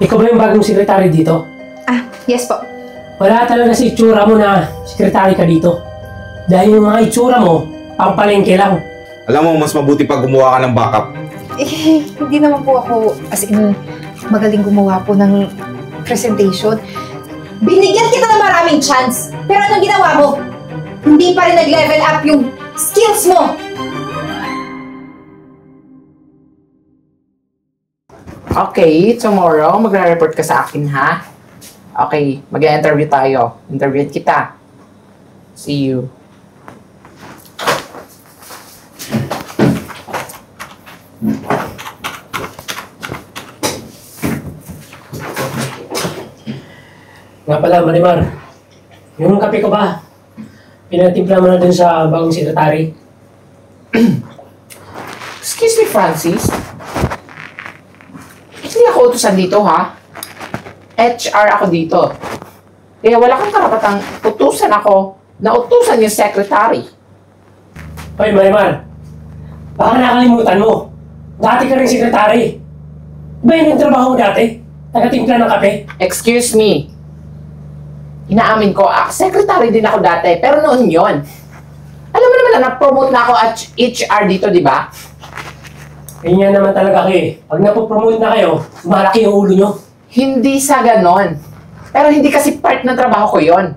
Ikaw ba yung bagong sekretary dito? Ah, yes po. Wala talaga sa itsura mo na sekretary ka dito. Dahil yung mga itsura mo, pampalengke lang. Alam mo, mas mabuti pa gumawa ka ng backup. Eh, hindi naman po ako, as in, magaling gumawa po ng presentation. Binigyan kita ng maraming chance. Pero anong ginawa mo? Hindi pa rin nag-level up yung skills mo. Okay, tomorrow magre-report ka sa akin, ha? Okay, mag-interview tayo. Interviewin kita. See you. Nga pala, Marimar. Yung kape ko ba? Pinatimpla mo na dun sa bagong sekretary. Excuse me, Francis. Hindi ako utusan dito, ha? HR ako dito. Kaya wala kang karapatang utusan ako na utusan yung secretary. Hoy, Marimar. Baka nakalimutan mo. Dati ka rin sekretary. Ba yun yung trabaho mo dati? Taga-timpla ng kape? Excuse me. Inaamin ko, secretary din ako dati, pero noon yon. Alam mo naman na na-promote na ako at HR dito, di ba? Ganyan naman talaga kayo eh. Pag napopromote na kayo, malaki yung ulo nyo. Hindi sa ganon. Pero hindi kasi part ng trabaho ko yon.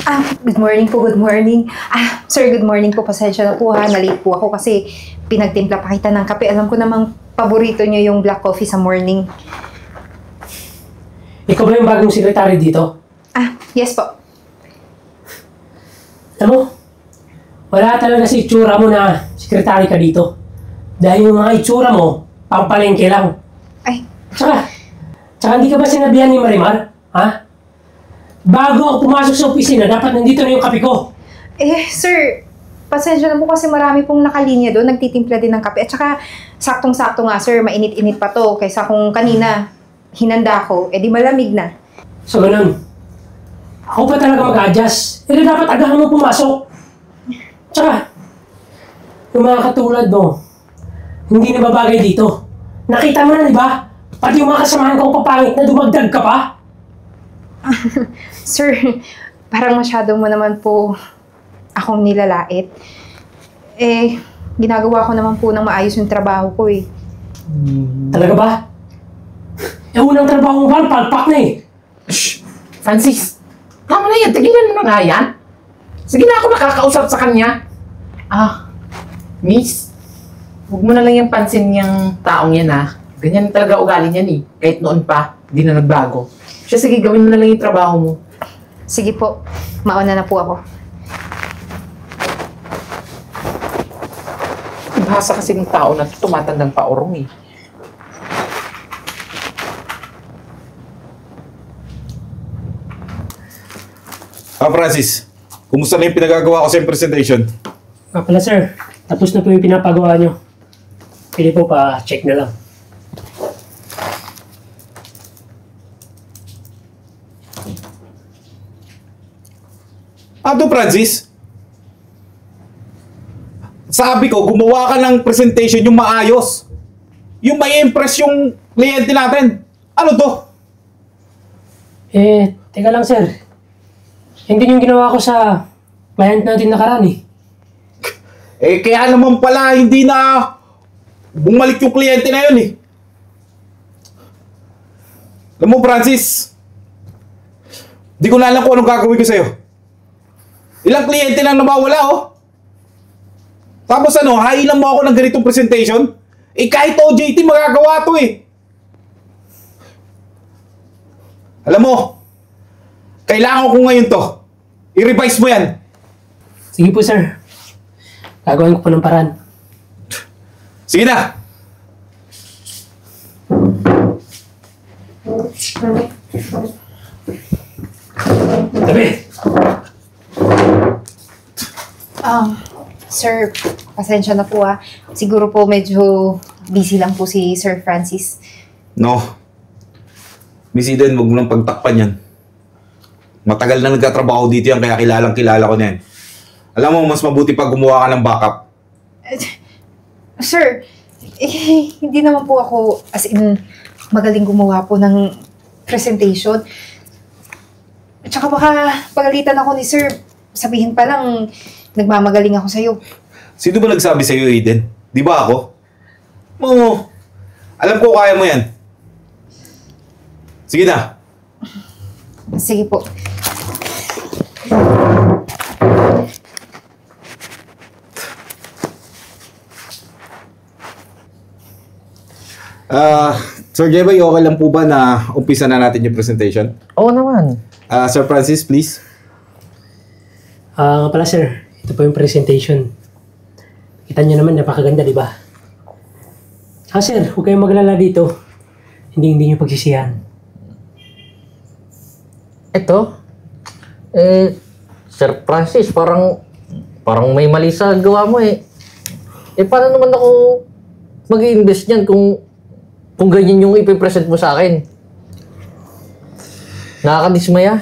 Ah, good morning po, good morning. Ah, sir, good morning po. Pasensya na po ha, na-late po ako kasi pinagtimpla pa kita ng kape. Alam ko namang paborito nyo yung black coffee sa morning. Ikaw ba yung bagong sekretary dito? Ah, yes po. Alam mo, wala talaga sa itsura mo na sekretary ka dito. Dahil yung mga itsura mo, pampalengke lang. Ay, Tsaka hindi ka ba sinabihan ni Marimar? Ha? Bago ako pumasok sa opisina, dapat nandito na yung kape ko. eh, sir, pasensya na po kasi marami pong nakalinya doon, nagtitimpla din ng kape. At saka, saktong-sakto nga, sir, mainit-init pa to. Kaysa kung kanina, hinanda ko, edi malamig na. So ganun. Ako pa talaga mag-adjust. Eh dapat agahan mo pumasok. Tsaka, yung mga katulad mo, hindi na babagay dito. Nakita mo na, di ba? Pati yung mga kasamahan kong papangit na dumagdag ka pa. Sir, parang masyado mo naman po akong nilalait. Eh, ginagawa ko naman po ng maayos yung trabaho ko eh. Talaga ba? Eh unang trabaho mo ba? Palpak na eh. Shh! Francis! Tama na yan, tigilan mo na nga yan. Sige na ako nakakausap sa kanya. Ah, miss, huwag mo na lang yung pansin yung taong yan, ha. Ganyan talaga ugali niyan eh. Kahit noon pa, di na nagbago. Siya, sige, gawin mo na lang yung trabaho mo. Sige po, mauna na po ako. Ibasa kasi ng tao na tumatandang paurong eh. Ah, Francis, kumusta na yung pinagagawa ko sa presentation? Nga pala sir, tapos na po yung pinapagawa nyo. Pili po pa, check na lang. Ano, Francis? Sabi ko, gumawa ka ng presentation yung maayos. Yung may impress yung kliyente natin. Ano to? Eh, teka lang sir. Hindi yung ginawa ko sa client natin nakaraan eh. Eh, kaya naman pala hindi na bumalik yung kliyente na yun eh. Alam mo, Francis, di ko na alam kung anong gagawin ko sa'yo. Ilang kliyente lang nawawala, oh. Tapos ano, hailan mo ako ng ganitong presentation? Eh, kahit OJT magagawa to eh. Alam mo, kailangan ko ngayon to. I-revise mo yan. Sige po sir. Gagawin ko po ng paraan. Sige na. Tabi! Sir, pasensya na po ah. Siguro po medyo busy lang po si Sir Francis. No. Miss Eden, huwag mo nang pagtakpan yan. Matagal na nagkatrabaho dito yan, kaya kilala ko na yan. Alam mo, mas mabuti pa gumawa ka ng backup. Sir, Hindi naman po ako, as in, magaling gumawa po ng presentation. At saka baka pagalitan ako ni sir, sabihin pa lang, nagmamagaling ako sa'yo. Sino ba nagsabi sa'yo, Aiden? Di ba ako? Oo. Alam ko kaya mo yan. Sige na. Sige po. Sir Jeboy, okay lang po ba na umpisa na natin yung presentation? Oo naman. Sir Francis, please. Nga pala sir, ito po yung presentation. Kita nyo naman, napakaganda, di ba? Sir, huwag kayong maglala dito. Hindi nyo pagsisihan. Ito? Sir Francis, parang may mali sa gawa mo eh. Paano naman ako mag-i-invest niyan kung ganyan yung ipipresent mo sa akin? Nakakadismaya.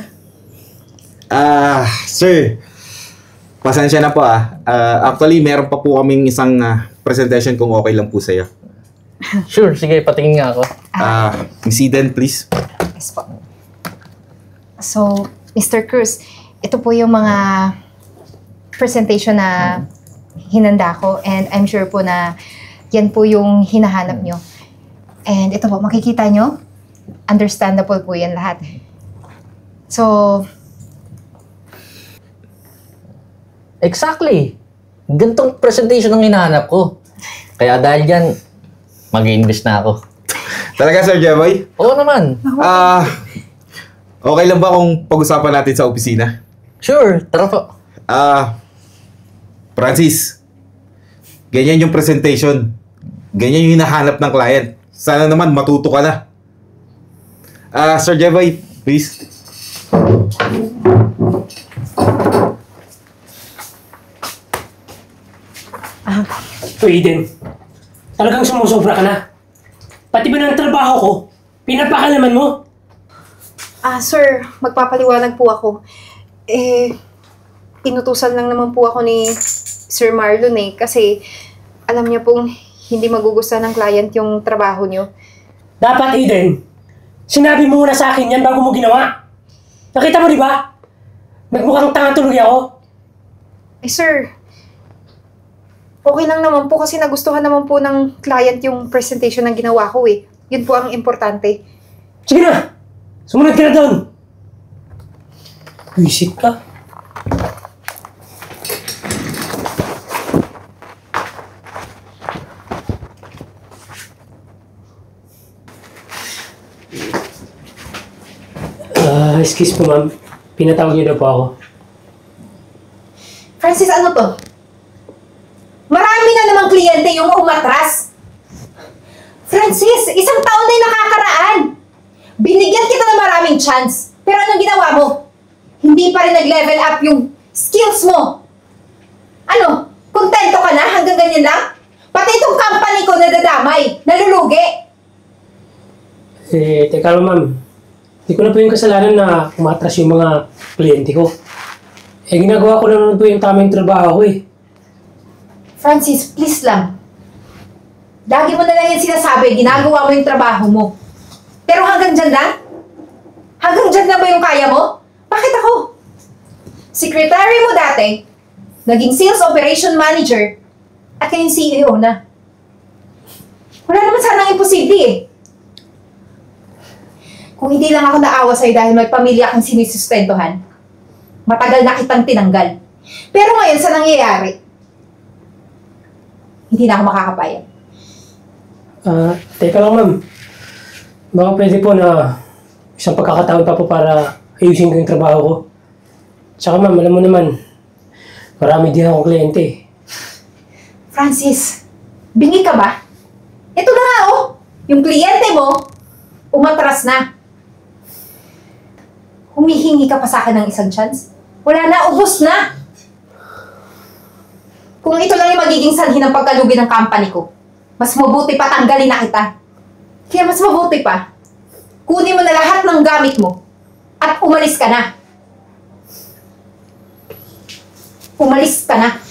Sir, pasensya na po actually, meron pa po kaming isang presentation kung okay lang po sa'yo. Sure, sige, patingin nga ako. Miss Eden, please. Yes po. So, Mr. Cruz, ito po yung mga presentation na hinanda ko and I'm sure po na yan po yung hinahanap nyo. And ito po, makikita nyo, understandable po yan lahat. So, Exactly. Gantong presentation ang hinahanap ko. Kaya dahil dyan, mag-i-invest na ako. Talaga, Sir Jeboy? Oo naman. Okay lang ba kung pag-usapan natin sa opisina? Sure, tara po. Francis, ganyan yung presentation. Ganyan yung hinahanap ng client. Sana naman matuto ka na. Sir Jeboy, please. So Eden, talagang sumusobra ka na. Pati ba ng trabaho ko, pinapakalaman mo? Sir, magpapaliwanag po ako. Inutusan lang naman po ako ni Sir Marlon kasi alam niya pong hindi magugustuhan ng client yung trabaho niyo. Dapat Eden, sinabi mo muna sa akin yan bago mo ginawa. Nakita mo di ba? Nagmukhang tanga tuloy ako. Sir, okay lang naman po kasi nagustuhan naman po ng client yung presentation na ginawa ko eh. Yun po ang importante. Sige na! Sumunod ka na doon! Wisit ka. Excuse po ma'am. Pinatawag niyo daw po ako. Francis, ano to? Marami na namang kliyente yung umatras. Francis, isang taon na yung nakakaraan. Binigyan kita ng maraming chance. Pero anong ginawa mo? Hindi pa rin nag-level up yung skills mo. Ano? Kontento ka na? Hanggang ganyan lang? Pati itong company ko nadadamay. Nalulugi. Teka lang ma'am. Hindi ko na po yung kasalanan na umatras yung mga kliyente ko. Ginagawa ko naman po yung tamang trabaho ko eh. Francis, please lang. Lagi mo na lang yan sinasabi, ginagawa mo yung trabaho mo. Pero hanggang dyan lang? Hanggang dyan lang ba yung kaya mo? Bakit ako? Secretary mo dati, naging sales operation manager, at ngayon CEO na. Wala naman sanang imposible eh. Kung hindi lang ako naawa sa'yo dahil may pamilya kang sinisustentuhan, matagal na kitang tinanggal. Pero ngayon sa nangyayari, hindi na ako makakapayag. Teka lang ma'am. Baka pwede po na isang pagkakataon pa po para ayusin ko yung trabaho ko. Tsaka ma'am, alam mo naman, marami din akong kliyente. Francis, bingi ka ba? Ito na nga oh, yung kliyente mo, umatras na. Humihingi ka pa sa akin ng isang chance? Wala na, ubos na! Kung ito lang yung magiging sanhi ng pagkalugi ng company ko, mas mabuti pa tanggalin na kita. Kaya mas mabuti pa, kunin mo na lahat ng gamit mo at umalis ka na. Umalis ka na.